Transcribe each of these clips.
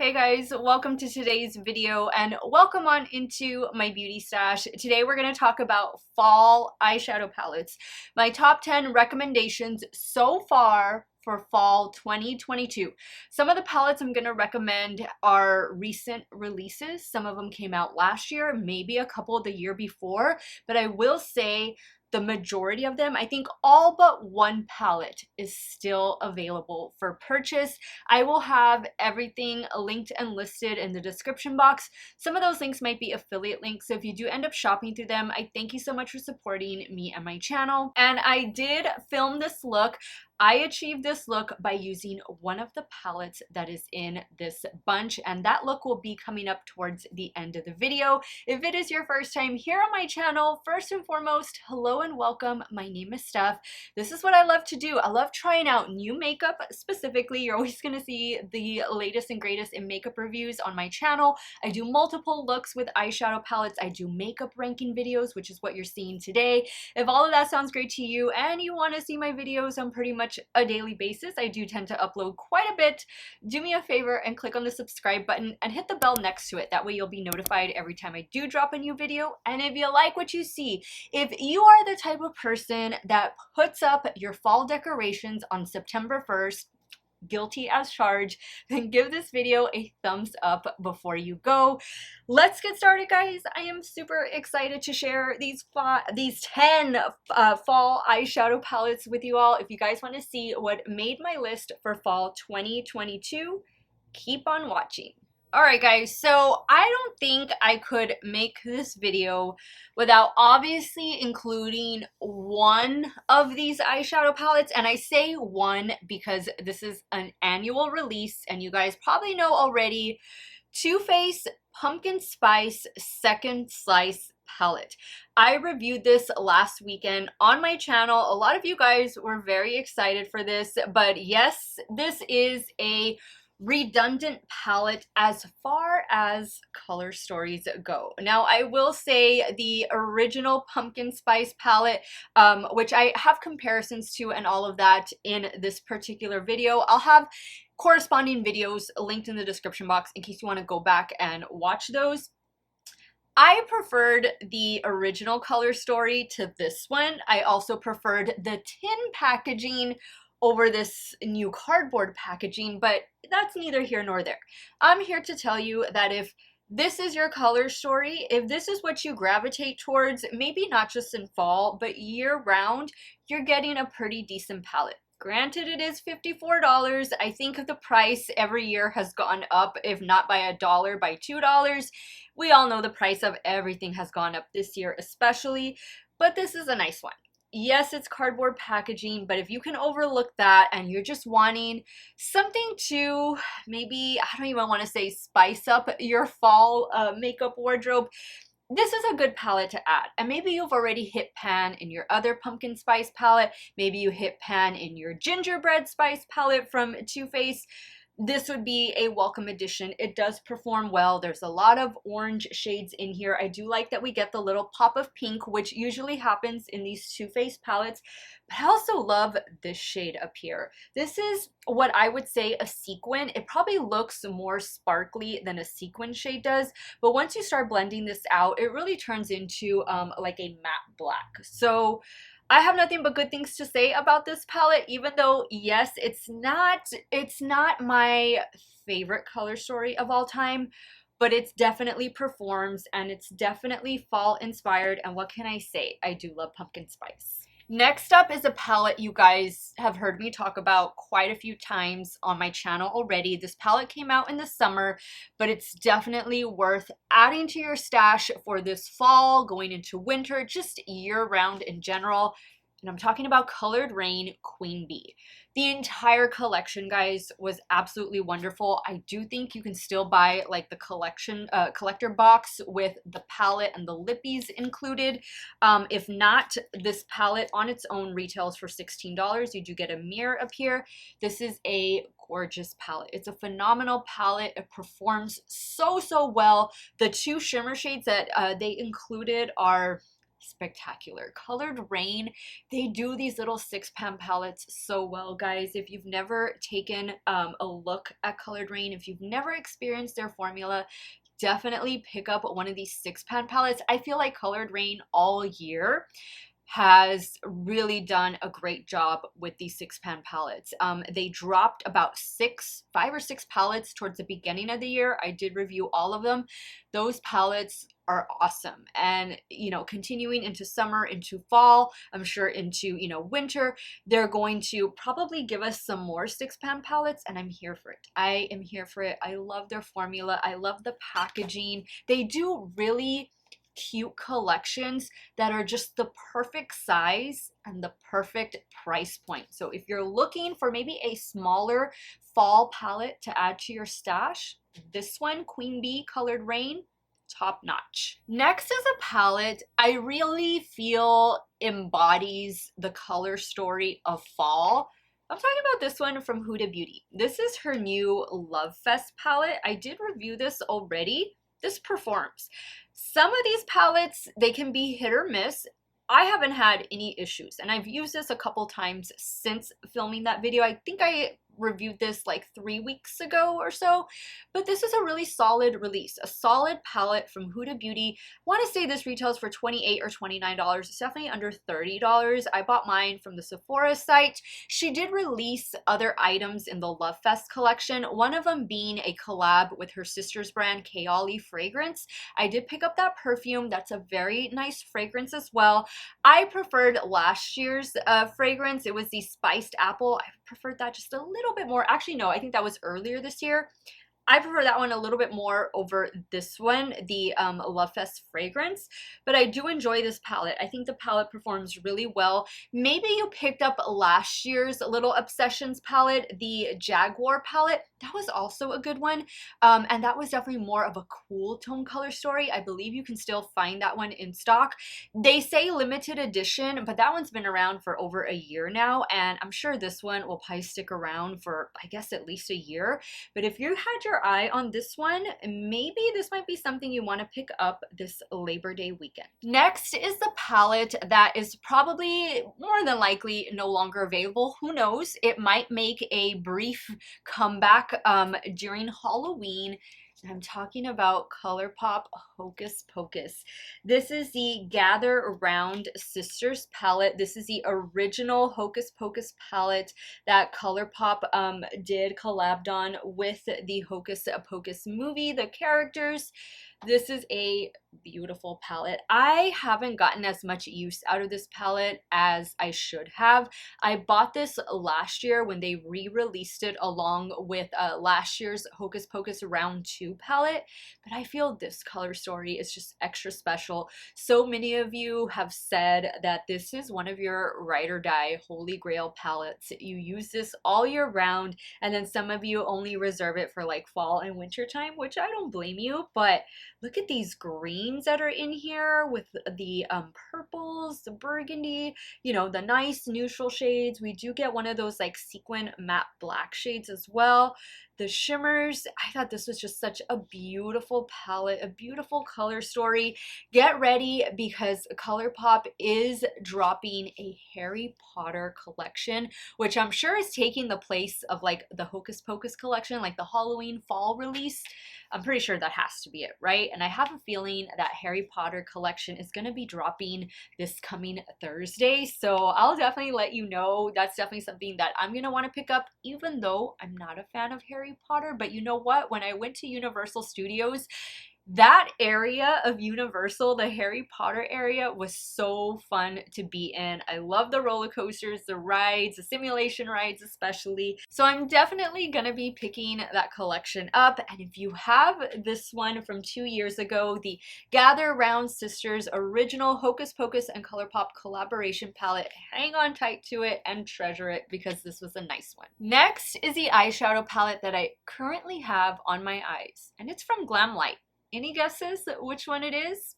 Hey guys, welcome to today's video and welcome on into my beauty stash. Today we're going to talk about fall eyeshadow palettes. My top 10 recommendations so far for fall 2022. Some of the palettes I'm going to recommend are recent releases. Some of them came out last year, maybe a couple the year before, but I will say the majority of them, I think all but one palette is still available for purchase. I will have everything linked and listed in the description box. Some of those links might be affiliate links, so if you do end up shopping through them, I thank you so much for supporting me and my channel. And I did film this look. I achieved this look by using one of the palettes that is in this bunch, and that look will be coming up towards the end of the video. If it is your first time here on my channel, first and foremost, hello and welcome. My name is Steff. This is what I love to do. I love trying out new makeup. Specifically, you're always going to see the latest and greatest in makeup reviews on my channel. I do multiple looks with eyeshadow palettes. I do makeup ranking videos, which is what you're seeing today. If all of that sounds great to you and you want to see my videos on pretty much a daily basis, I do tend to upload quite a bit. Do me a favor and click on the subscribe button and hit the bell next to it. That way you'll be notified every time I do drop a new video. And if you like what you see, if you are the type of person that puts up your fall decorations on September 1st, guilty as charged, then give this video a thumbs up before you go. Let's get started, guys. I am super excited to share these 10 fall eyeshadow palettes with you all. If you guys want to see what made my list for fall 2022, keep on watching. Alright guys, so I don't think I could make this video without obviously including one of these eyeshadow palettes, and I say one because this is an annual release and you guys probably know already. Too Faced Pumpkin Spice Second Slice palette. I reviewed this last weekend on my channel. A lot of you guys were very excited for this, but yes, this is a redundant palette as far as color stories go. Now, I will say the original pumpkin spice palette, which I have comparisons to and all of that in this particular video. I'll have corresponding videos linked in the description box in case you want to go back and watch those. I preferred the original color story to this one. I also preferred the tin packaging over this new cardboard packaging, but that's neither here nor there. I'm here to tell you that if this is your color story, if this is what you gravitate towards, maybe not just in fall, but year round, you're getting a pretty decent palette. Granted, it is $54. I think the price every year has gone up, if not by $1, by $2. We all know the price of everything has gone up this year especially, but this is a nice one. Yes, it's cardboard packaging, but if you can overlook that and you're just wanting something to maybe, I don't even want to say spice up your fall makeup wardrobe, this is a good palette to add. And maybe you've already hit pan in your other pumpkin spice palette. Maybe you hit pan in your gingerbread spice palette from Too Faced. This would be a welcome addition. It does perform well. There's a lot of orange shades in here. I do like that we get the little pop of pink, which usually happens in these Too Faced palettes. But I also love this shade up here. This is what I would say a sequin. It probably looks more sparkly than a sequin shade does, but once you start blending this out, it really turns into like a matte black. So I have nothing but good things to say about this palette, even though, yes, it's not my favorite color story of all time, but it definitely performs and it's definitely fall inspired. And what can I say? I do love pumpkin spice. Next up is a palette you guys have heard me talk about quite a few times on my channel already. This palette came out in the summer, but it's definitely worth adding to your stash for this fall, going into winter, just year-round in general. And I'm talking about Colored Raine Queen Bee. The entire collection, guys, was absolutely wonderful. I do think you can still buy like the collector box with the palette and the lippies included. If not, this palette on its own retails for $16. You do get a mirror up here. This is a gorgeous palette. It's a phenomenal palette. It performs so well. The two shimmer shades that they included are spectacular. Colored Raine, they do these little 6-pan palettes so well, guys. If you've never taken a look at Colored Raine, if you've never experienced their formula, definitely pick up one of these 6-pan palettes. I feel like Colored Raine all year has really done a great job with these 6-pan palettes. They dropped about 5 or 6 palettes towards the beginning of the year. I did review all of them. Those palettes are awesome, and you know, continuing into summer, into fall, I'm sure into, you know, winter, they're going to probably give us some more 6-pan palettes, and I'm here for it. I am here for it. I love their formula. I love the packaging. They do really cute collections that are just the perfect size and the perfect price point. So if you're looking for maybe a smaller fall palette to add to your stash, this one, Queen Bee Colored Raine, top notch. Next is a palette I really feel embodies the color story of fall. I'm talking about this one from Huda Beauty. This is her new Love Fest palette. I did review this already. This performs. Some of these palettes, they can be hit or miss. I haven't had any issues, and I've used this a couple times since filming that video. I think I reviewed this like 3 weeks ago or so, but this is a really solid release, a solid palette from Huda Beauty. I want to say this retails for $28 or $29. It's definitely under $30. I bought mine from the Sephora site. She did release other items in the Love Fest collection, one of them being a collab with her sister's brand, Kaoli Fragrance. I did pick up that perfume. That's a very nice fragrance as well. I preferred last year's fragrance. It was the Spiced Apple. I preferred that just a little bit more. Actually, no, I think that was earlier this year. I prefer that one a little bit more over this one, the Love Fest fragrance, but I do enjoy this palette. I think the palette performs really well. Maybe you picked up last year's Little Obsessions palette, the Jaguar palette. That was also a good one, and that was definitely more of a cool tone color story. I believe you can still find that one in stock. They say limited edition, but that one's been around for over a year now, and I'm sure this one will probably stick around for, I guess, at least a year. But if you had your eye on this one, maybe this might be something you want to pick up this Labor Day weekend. Next is the palette that is probably more than likely no longer available. Who knows? It might make a brief comeback during Halloween. I'm talking about ColourPop Hocus Pocus. This is the Gather Around Sisters palette. This is the original Hocus Pocus palette that ColourPop did collabed on with the Hocus Pocus movie, the characters. This is a beautiful palette. I haven't gotten as much use out of this palette as I should have. I bought this last year when they re-released it along with last year's Hocus Pocus Round 2 palette, but I feel this color story is just extra special. So many of you have said that this is one of your ride or die holy grail palettes. You use this all year round, and then some of you only reserve it for like fall and winter time, which I don't blame you, but look at these greens that are in here with the purples, the burgundy, you know, the nice neutral shades. We do get one of those like sequin matte black shades as well. The shimmers, I thought this was just such a beautiful palette, a beautiful color story. Get ready because ColourPop is dropping a Harry Potter collection, which I'm sure is taking the place of like the Hocus Pocus collection, like the Halloween fall release. I'm pretty sure that has to be it, right? And I have a feeling that Harry Potter collection is going to be dropping this coming Thursday. So I'll definitely let you know. That's definitely something that I'm going to want to pick up, even though I'm not a fan of Harry Potter. But you know what? When I went to Universal Studios, that area of Universal, the Harry Potter area, was so fun to be in. I love the roller coasters, the rides, the simulation rides especially. So I'm definitely gonna be picking that collection up. And if you have this one from 2 years ago, the Gather Round Sisters original Hocus Pocus and ColourPop collaboration palette, hang on tight to it and treasure it because this was a nice one. Next is the eyeshadow palette that I currently have on my eyes, and it's from Glam Light. Any guesses which one it is?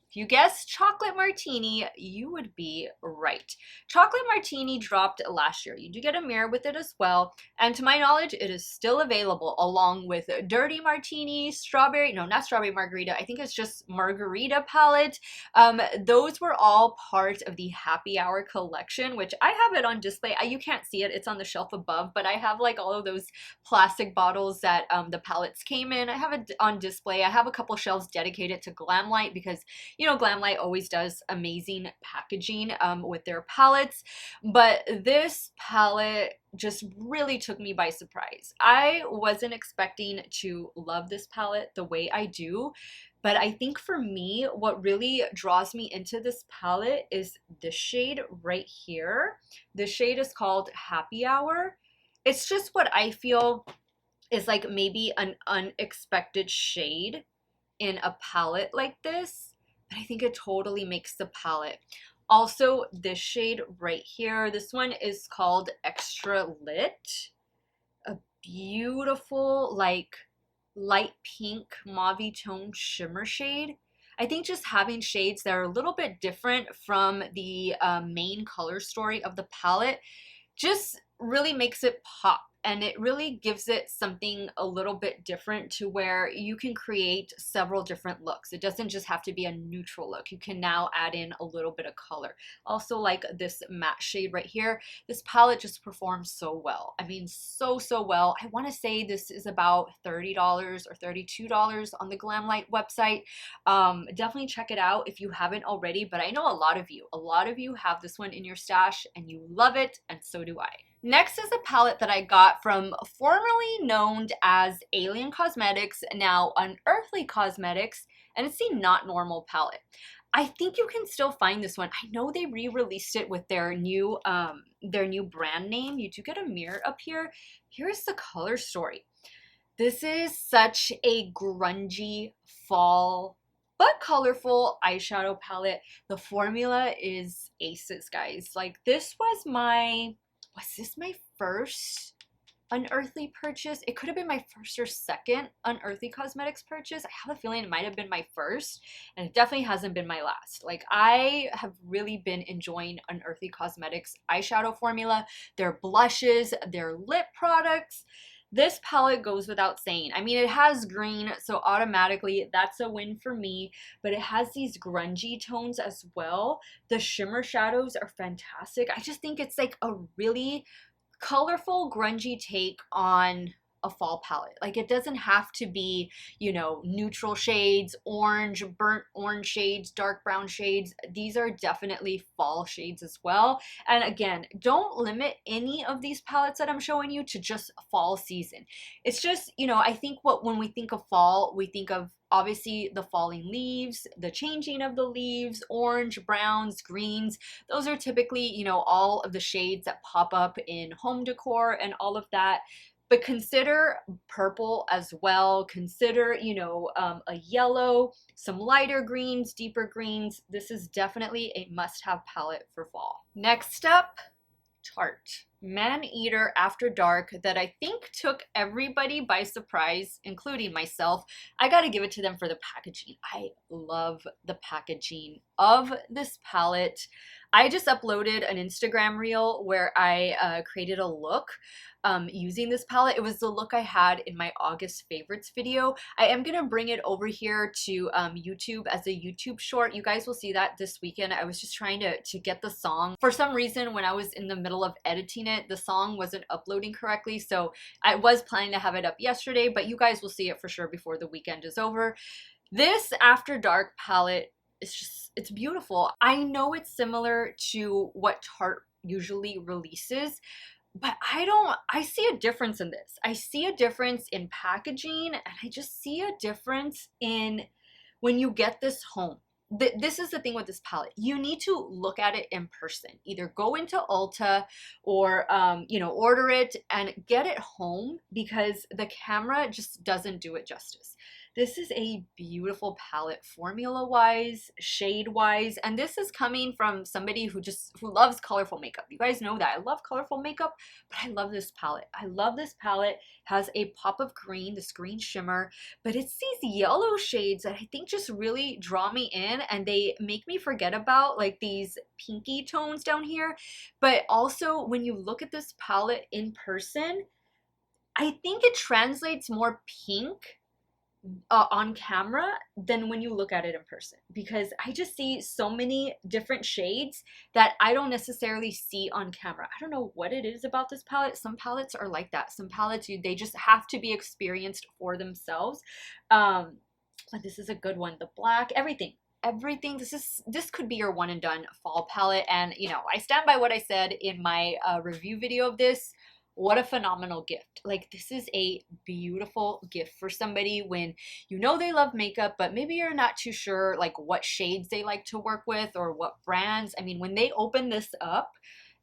If you guessed chocolate martini, you would be right. Chocolate martini dropped last year. You do get a mirror with it as well. And to my knowledge, it is still available along with dirty martini, strawberry, no, not strawberry margarita. I think it's just margarita palette. Those were all part of the happy hour collection, which I have it on display. You can't see it. It's on the shelf above, but I have like all of those plastic bottles that the palettes came in. I have it on display. I have a couple shelves dedicated to Glam Light because you know, Glam Light always does amazing packaging with their palettes, but this palette just really took me by surprise. I wasn't expecting to love this palette the way I do, but I think for me, what really draws me into this palette is this shade right here. This shade is called Happy Hour. It's just what I feel is like maybe an unexpected shade in a palette like this. But I think it totally makes the palette. Also, this shade right here, this one is called Extra Lit. A beautiful, like, light pink mauve tone shimmer shade. I think just having shades that are a little bit different from the main color story of the palette just really makes it pop. And it really gives it something a little bit different to where you can create several different looks. It doesn't just have to be a neutral look. You can now add in a little bit of color. Also, like this matte shade right here, this palette just performs so well. I mean, so well. I want to say this is about $30 or $32 on the Glamlite website. Definitely check it out if you haven't already, but I know a lot of you have this one in your stash and you love it, and so do I. Next is a palette that I got from formerly known as Alien Cosmetics, now Unearthly Cosmetics, and it's the Not Normal palette. I think you can still find this one. I know they re-released it with their new brand name. You do get a mirror up here. Here's the color story. This is such a grungy fall but colorful eyeshadow palette. The formula is aces, guys. Like, this was this my first Unearthly purchase? It could have been my first or second Unearthly Cosmetics purchase. I have a feeling it might have been my first, and it definitely hasn't been my last. Like, I have really been enjoying Unearthly Cosmetics eyeshadow formula, their blushes, their lip products. This palette goes without saying. I mean, it has green, so automatically that's a win for me, but it has these grungy tones as well. The shimmer shadows are fantastic. I just think it's like a really colorful, grungy take on a fall palette. Like, it doesn't have to be, you know, neutral shades, orange, burnt orange shades, dark brown shades. These are definitely fall shades as well. And again, don't limit any of these palettes that I'm showing you to just fall season. It's just, you know, I think when we think of fall, we think of obviously the falling leaves, the changing of the leaves, orange, browns, greens. Those are typically, you know, all of the shades that pop up in home decor and all of that. But consider purple as well. Consider, you know, a yellow, some lighter greens, deeper greens. This is definitely a must-have palette for fall. Next up, Tarte Maneater After Dark, that I think took everybody by surprise, including myself. I gotta give it to them for the packaging. I love the packaging of this palette. I just uploaded an Instagram reel where I created a look using this palette. It was the look I had in my August favorites video. I am gonna bring it over here to YouTube as a YouTube short. You guys will see that this weekend. I was just trying to get the song. For some reason, when I was in the middle of editing it, the song wasn't uploading correctly, so I was planning to have it up yesterday, but you guys will see it for sure before the weekend is over. This After Dark palette, it's beautiful. I know it's similar to what Tarte usually releases, but I see a difference in this. I see a difference in packaging, and I just see a difference in when you get this home. This is the thing with this palette. You need to look at it in person. Either go into Ulta or, you know, order it and get it home, because the camera just doesn't do it justice. This is a beautiful palette, formula-wise, shade-wise, and this is coming from somebody who loves colorful makeup. You guys know that. I love colorful makeup, but I love this palette. I love this palette. It has a pop of green, this green shimmer, but it's these yellow shades that I think just really draw me in, and they make me forget about like these pinky tones down here. But also when you look at this palette in person, I think it translates more pink on camera than when you look at it in person, because I just see so many different shades that I don't necessarily see on camera. I don't know what it is about this palette. Some palettes are like that. Some palettes, they just have to be experienced for themselves. But this is a good one. The black, everything, this could be your one and done fall palette. And you know, I stand by what I said in my review video of this. What a phenomenal gift. Like, this is a beautiful gift for somebody when you know they love makeup, but maybe you're not too sure like what shades they like to work with or what brands. I mean, when they open this up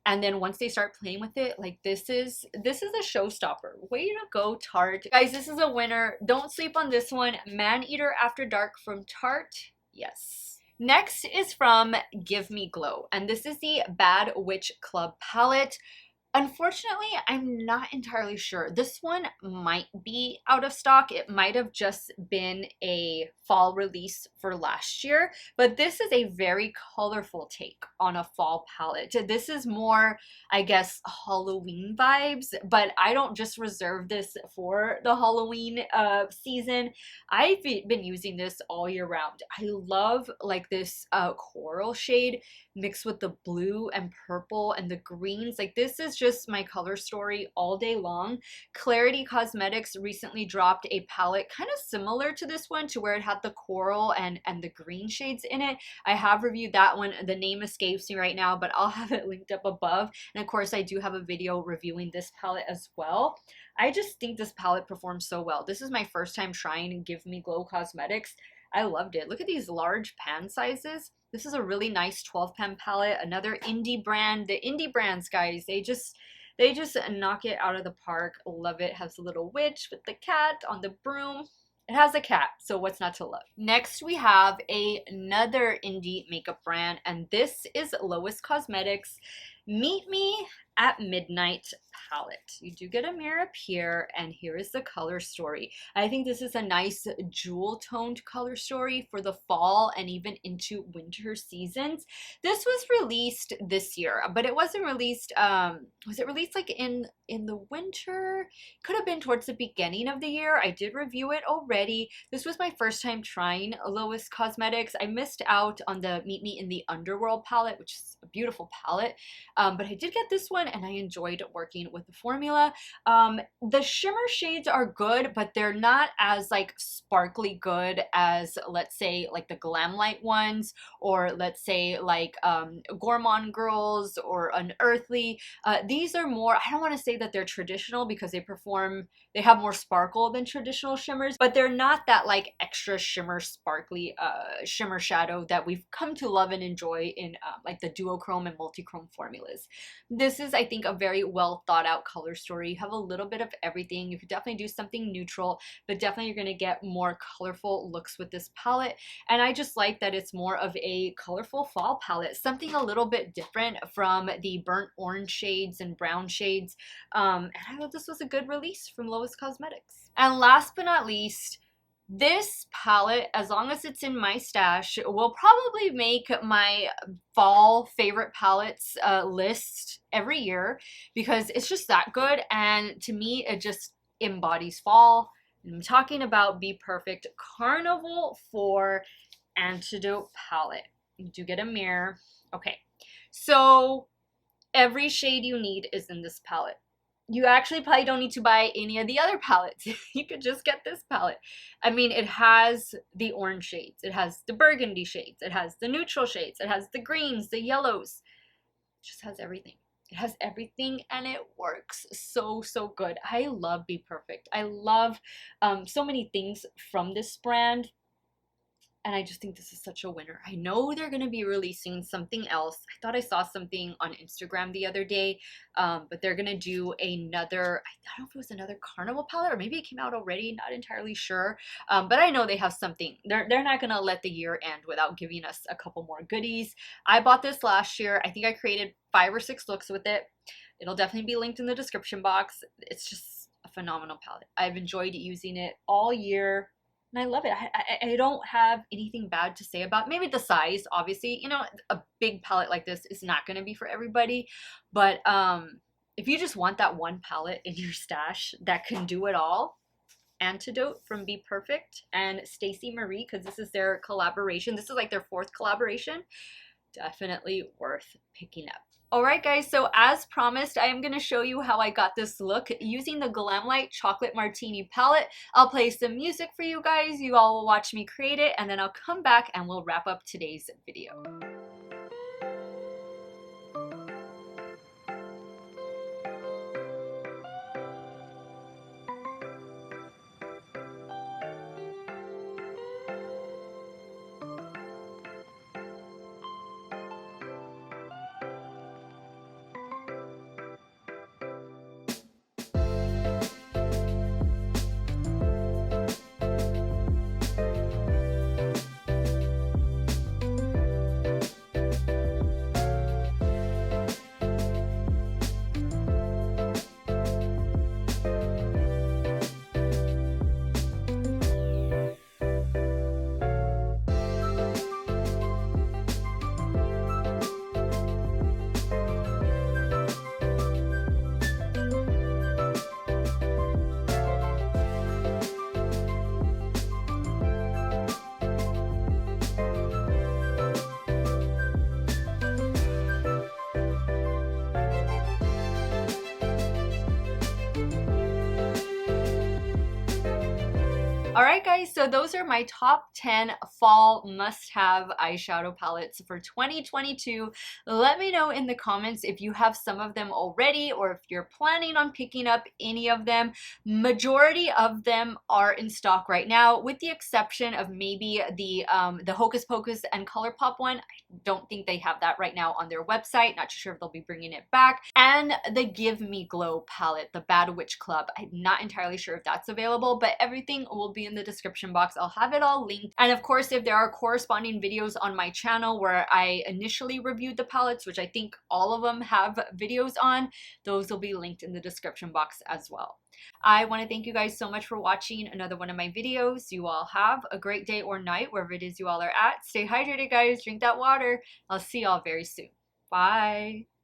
and then once they start playing with it, like this is a showstopper. Way to go, Tarte. Guys, this is a winner. Don't sleep on this one. Maneater After Dark from Tarte. Yes. Next is from Give Me Glow, and this is the Bad Witch Club palette. Unfortunately, I'm not entirely sure. This one might be out of stock. It might have just been a fall release for last year, but this is a very colorful take on a fall palette. This is more, I guess, Halloween vibes, but I don't just reserve this for the Halloween season. I've been using this all year round. I love like this coral shade mixed with the blue and purple and the greens. Like, this is just my color story all day long. Clarity Cosmetics recently dropped a palette kind of similar to this one, to where it had the coral and the green shades in it. I have reviewed that one. The name escapes me right now, but I'll have it linked up above. And of course, I do have a video reviewing this palette as well. I just think this palette performs so well. This is my first time trying Give Me Glow Cosmetics. I loved it. Look at these large pan sizes. This is a really nice 12 pan palette. Another indie brand. The indie brands, guys, they just knock it out of the park. Love it. Has a little witch with the cat on the broom. It has a cat, so what's not to love? Next, we have another indie makeup brand, and this is Lois Cosmetics Meet Me at Midnight palette. You do get a mirror up here, and here is the color story. I think this is a nice jewel toned color story for the fall and even into winter seasons. This was released this year, but it wasn't released, was it released like in the winter? Could have been towards the beginning of the year. I did review it already. This was my first time trying Lois Cosmetics. I missed out on the Meet Me in the Underworld palette, which is a beautiful palette, but I did get this one and I enjoyed working with the formula. The shimmer shades are good, but they're not as like sparkly good as, let's say, like the Glam Light ones, or let's say like Gourmand Girls or Unearthly. These are more, I don't want to say that they're traditional because they have more sparkle than traditional shimmers, but they're not that like extra shimmer sparkly shimmer shadow that we've come to love and enjoy in like the duochrome and multichrome formulas. This is, I think, a very well thought out color story. You have a little bit of everything. You could definitely do something neutral, but definitely you're going to get more colorful looks with this palette. And I just like that it's more of a colorful fall palette, something a little bit different from the burnt orange shades and brown shades. And I thought this was a good release from Lois Cosmetics. And last but not least, this palette, as long as it's in my stash, will probably make my fall favorite palettes list every year, because it's just that good, and to me it just embodies fall. I'm talking about bPerfect Carnival for Antidote palette. You do get a mirror. Okay, so every shade you need is in this palette. You actually probably don't need to buy any of the other palettes. You could just get this palette. I mean, it has the orange shades, it has the burgundy shades, it has the neutral shades, it has the greens, the yellows. It just has everything. It has everything, and it works so good. I love bPerfect. I love so many things from this brand. and I just think this is such a winner. I know they're going to be releasing something else. I thought I saw something on Instagram the other day, but they're going to do another, I don't know if it was another Carnival palette, or maybe it came out already, not entirely sure. But I know they have something. They're not going to let the year end without giving us a couple more goodies. I bought this last year. I think I created 5 or 6 looks with it. It'll definitely be linked in the description box. It's just a phenomenal palette. I've enjoyed using it all year. And I love it. I don't have anything bad to say about it. Maybe the size, obviously. You know, a big palette like this is not going to be for everybody. But if you just want that one palette in your stash that can do it all, Antidote from bPerfect and Stacey Marie, because this is their collaboration. This is like their 4th collaboration. Definitely worth picking up. Alright guys, so as promised, I am going to show you how I got this look using the Glam Light Chocolate Martini palette. I'll play some music for you guys, you all will watch me create it, and then I'll come back and we'll wrap up today's video. Alright guys, so those are my top 10 fall must-have eyeshadow palettes for 2022. Let me know in the comments if you have some of them already or if you're planning on picking up any of them. Majority of them are in stock right now, with the exception of maybe the Hocus Pocus and ColourPop one. I don't think they have that right now on their website. Not sure if they'll be bringing it back. And the Give Me Glow palette, the Bad Witch Club. I'm not entirely sure if that's available, but everything will be in the description box. I'll have it all linked. And of course, if there are corresponding videos on my channel where I initially reviewed the palettes, which I think all of them have videos on, those will be linked in the description box as well. I want to thank you guys so much for watching another one of my videos. You all have a great day or night wherever it is you all are at. Stay hydrated, guys. Drink that water. I'll see y'all very soon. Bye.